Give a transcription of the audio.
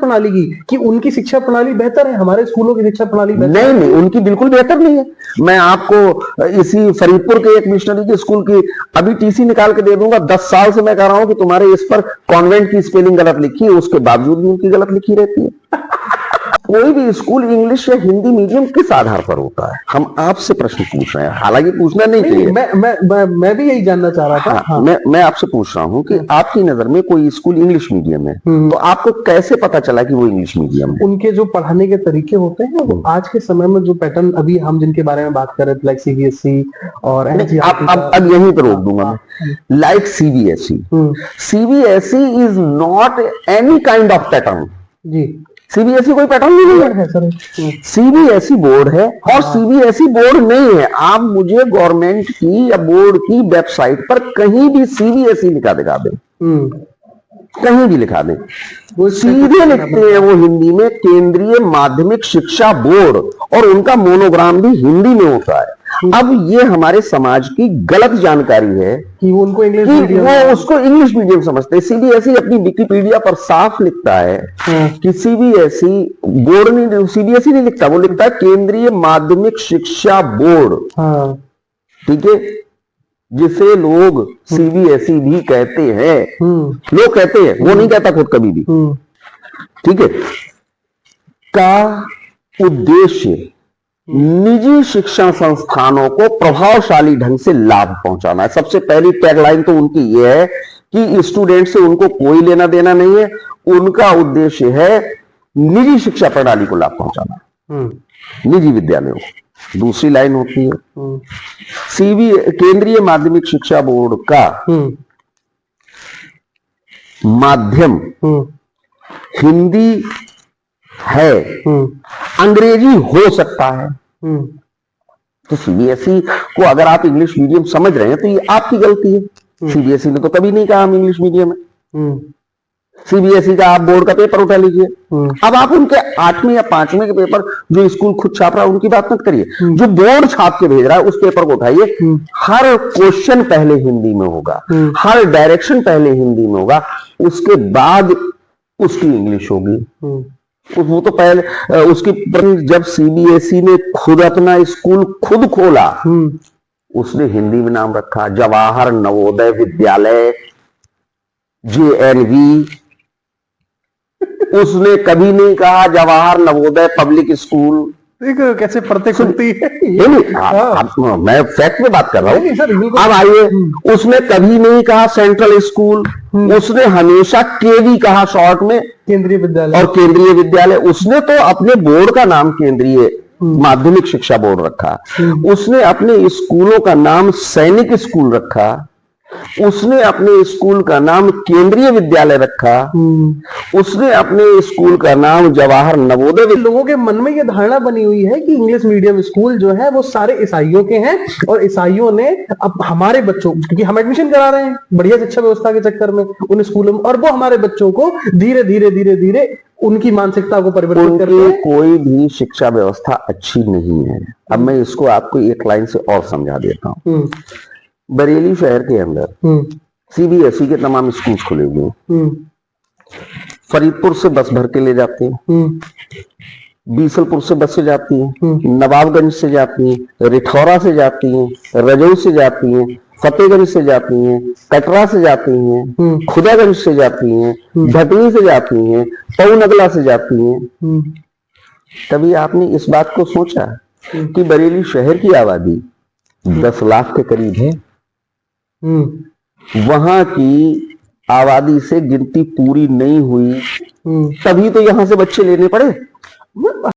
प्रणाली की कि उनकी शिक्षा प्रणाली बेहतर है, हमारे स्कूलों की शिक्षा प्रणाली बेहतर नहीं नहीं, उनकी बिल्कुल बेहतर नहीं है। मैं आपको इसी फरीदपुर के एक मिशनरी के स्कूल की अभी टीसी निकाल के दे दूंगा। 10 साल से मैं कह रहा हूं कि तुम्हारे इस पर कॉन्वेंट की स्पेलिंग गलत लिखी है, उसके बावजूद भी उनकी गलत लिखी रहती है। कोई भी स्कूल इंग्लिश या हिंदी मीडियम किस आधार पर होता है, हम आपसे प्रश्न पूछ रहे हैं, हालांकि पूछना नहीं चाहिए। मैं भी यही जानना चाह रहा था। हाँ। मैं आपसे पूछ रहा हूं कि आपकी नजर में कोई स्कूल इंग्लिश मीडियम है, तो आपको कैसे पता चला कि वो इंग्लिश मीडियम है? उनके जो पढ़ाने के तरीके होते हैं वो आज के समय में जो पैटर्न अभी हम जिनके बारे में बात कर रहे थे, लाइक सीबीएसई और अब यहीं पर रोक दूंगा मैं। Like CBSE, CBSE is not any kind of pattern. जी, सीबीएसई कोई पैटर्न नहीं है सर। सीबीएसई बोर्ड है और सीबीएसई बोर्ड नहीं है। आप मुझे गवर्नमेंट की या बोर्ड की वेबसाइट पर कहीं भी सीबीएसई लिखा दिखा दें, कहीं भी लिखा दें, वो सीधे लिखते हैं वो हिंदी में केंद्रीय माध्यमिक शिक्षा बोर्ड, और उनका मोनोग्राम भी हिंदी में होता है। अब ये हमारे समाज की गलत जानकारी है कि वो उनको इंग्लिश मीडियम, वो उसको इंग्लिश मीडियम समझते हैं। सीबीएसई अपनी विकिपीडिया पर साफ लिखता है कि सीबीएसई बोर्ड नहीं, सीबीएसई नहीं लिखता, वो लिखता है केंद्रीय माध्यमिक शिक्षा बोर्ड। ठीक है, जिसे लोग सीबीएसई भी कहते हैं, लोग कहते हैं, वो नहीं कहता खुद कभी भी। ठीक है, का उद्देश्य निजी शिक्षण संस्थानों को प्रभावशाली ढंग से लाभ पहुंचाना है। सबसे पहली टैगलाइन तो उनकी यह है कि स्टूडेंट से उनको कोई लेना देना नहीं है, उनका उद्देश्य है निजी शिक्षा प्रणाली को लाभ पहुंचाना, निजी विद्यालयों को। दूसरी लाइन होती है केंद्रीय माध्यमिक शिक्षा बोर्ड का माध्यम हिंदी है, अंग्रेजी हो सकता है। तो सीबीएसई को अगर आप इंग्लिश मीडियम समझ रहे हैं तो ये आपकी गलती है। सीबीएसई ने तो कभी नहीं कहा हम इंग्लिश मीडियम है। सीबीएसई का आप बोर्ड का पेपर उठा लीजिए, अब आप उनके 8वें या 5वें के पेपर जो स्कूल खुद छाप रहा है उनकी बात मत करिए, जो बोर्ड छाप के भेज रहा है उस पेपर को उठाइए। हर क्वेश्चन पहले हिंदी में होगा, हर डायरेक्शन पहले हिंदी में होगा, उसके बाद उसकी इंग्लिश होगी। वो तो पहले उसकी जब सीबीएसई ने खुद अपना स्कूल खुद खोला, उसने हिंदी में नाम रखा जवाहर नवोदय विद्यालय, JNV। उसने कभी नहीं कहा जवाहर नवोदय पब्लिक स्कूल। कैसे पढ़ते खुलती है। मैं फैक्ट में बात कर रहा हूं। अब आइए, उसने कभी नहीं कहा सेंट्रल स्कूल, उसने हमेशा केवी कहा शॉर्ट में, केंद्रीय विद्यालय। और केंद्रीय विद्यालय, उसने तो अपने बोर्ड का नाम केंद्रीय माध्यमिक शिक्षा बोर्ड रखा, उसने अपने स्कूलों का नाम सैनिक स्कूल रखा, उसने अपने स्कूल का नाम केंद्रीय विद्यालय रखा, उसने अपने स्कूल का नाम जवाहर नवोदय। लोगों के मन में यह धारणा बनी हुई है कि इंग्लिश मीडियम स्कूल जो है वो सारे ईसाइयों के हैं, और ईसाइयों ने अब हमारे बच्चों, क्योंकि हम एडमिशन करा रहे हैं बढ़िया शिक्षा व्यवस्था के चक्कर में उन स्कूलों में, और वो हमारे बच्चों को धीरे धीरे धीरे धीरे उनकी मानसिकता को परिवर्तित करते हैं। कोई भी शिक्षा व्यवस्था अच्छी नहीं है। अब मैं इसको आपको एक लाइन से और समझा देता हूँ। बरेली शहर के अंदर सीबीएसई के तमाम स्कूल खुले हुए हैं। फरीदपुर से बस भर के ले जाते हैं, बीसलपुर से बसें जाती हैं, नवाबगंज से जाती हैं, रिठौरा से जाती हैं, रजौई से जाती हैं, फतेहगंज से जाती हैं, कटरा से जाती हैं, खुदागंज से जाती हैं, भटनी से जाती हैं, पौनगला से जाती हैं। तभी आपने इस बात को सोचा कि बरेली शहर की आबादी 10 लाख के करीब है, वहां की आबादी से गिनती पूरी नहीं हुई, तभी तो यहां से बच्चे लेने पड़े।